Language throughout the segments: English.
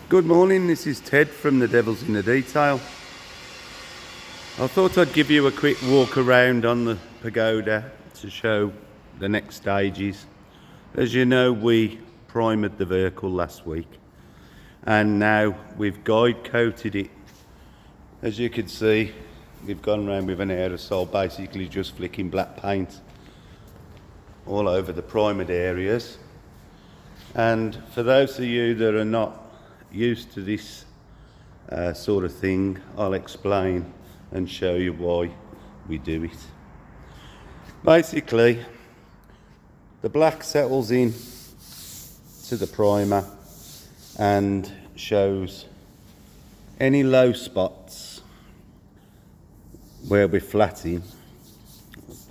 Good morning, this is Ted from The Devil's in the Detail. I thought I'd give you a quick walk around on the pagoda to show the next stages. As you know, we primed the vehicle last week and now we've guide coated it. As you can see, we've gone around with an aerosol, basically just flicking black paint all over the primed areas. And for those of you that are not used to this sort of thing, I'll explain and show you why we do it. Basically, the black settles in to the primer and shows any low spots where we're flatting.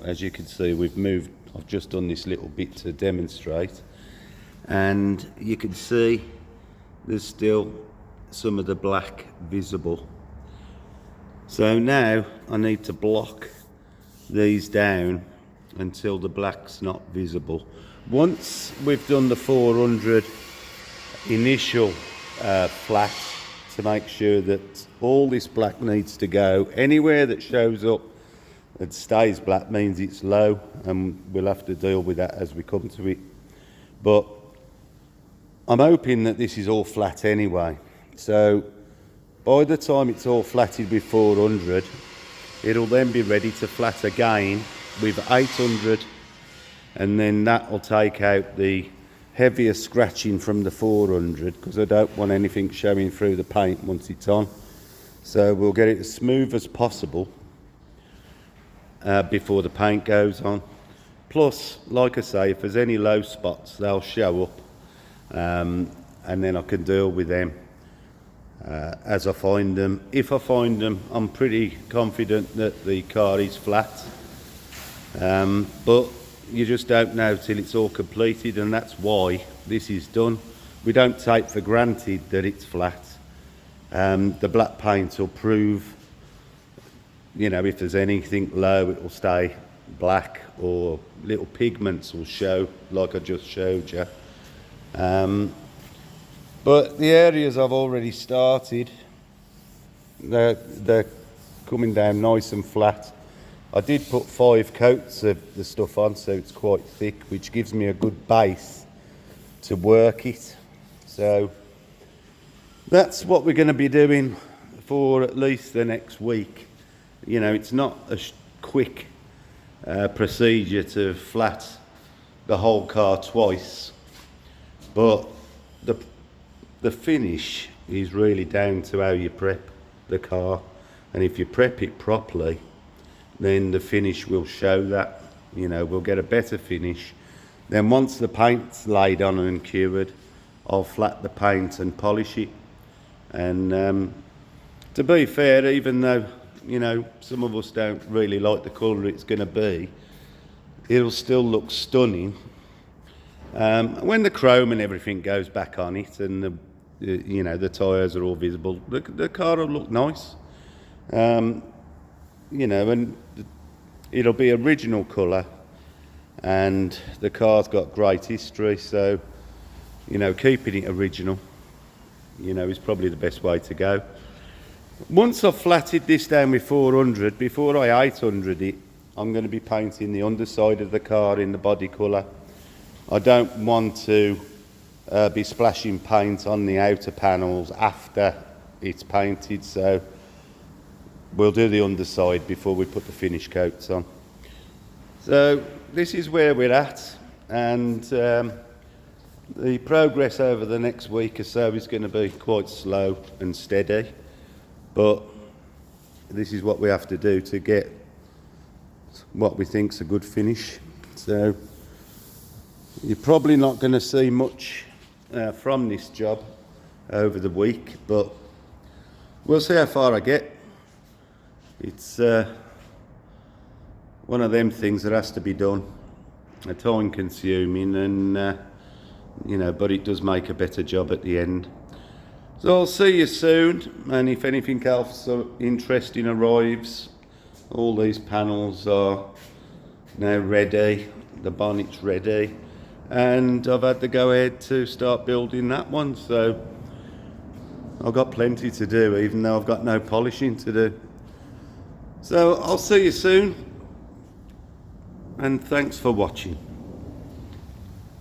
As you can see, I've just done this little bit to demonstrate, and you can see there's still some of the black visible. So now I need to block these down until the black's not visible. Once we've done the 400 initial flat to make sure that all this black needs to go, anywhere that shows up and stays black means it's low, and we'll have to deal with that as we come to it. But I'm hoping that this is all flat anyway. So by the time it's all flatted with 400, it'll then be ready to flat again with 800, and then that will take out the heavier scratching from the 400, because I don't want anything showing through the paint once it's on. So we'll get it as smooth as possible before the paint goes on. Plus, like I say, if there's any low spots, they'll show up. And then I can deal with them as I find them. If I find them, I'm pretty confident that the car is flat, but you just don't know till it's all completed, and that's why this is done. We don't take for granted that it's flat. The black paint will prove, if there's anything low, it will stay black, or little pigments will show like I just showed you. But the areas I've already started, they're coming down nice and flat. I did put 5 coats of the stuff on, so it's quite thick, which gives me a good base to work it. So that's what we're going to be doing for at least the next week. It's not a quick procedure to flat the whole car twice. But the finish is really down to how you prep the car, and if you prep it properly, then the finish will show that. We'll get a better finish. Then once the paint's laid on and cured, I'll flat the paint and polish it. And to be fair, even though some of us don't really like the colour it's going to be, it'll still look stunning. When the chrome and everything goes back on it, and the tyres are all visible, the car will look nice. And it'll be original colour, and the car's got great history, so keeping it original is probably the best way to go. Once I've flatted this down with 400, before I 800 it, I'm going to be painting the underside of the car in the body colour. I don't want to be splashing paint on the outer panels after it's painted, so we'll do the underside before we put the finish coats on. So this is where we're at, and the progress over the next week or so is going to be quite slow and steady, but this is what we have to do to get what we think's a good finish. So you're probably not going to see much from this job over the week, but we'll see how far I get. It's one of them things that has to be done. Time consuming, and but it does make a better job at the end. So I'll see you soon, and if anything else interesting arrives, all these panels are now ready, the bonnet's ready, and I've had to go ahead to start building that one. So I've got plenty to do, even though I've got no polishing to do. So I'll see you soon, and thanks for watching.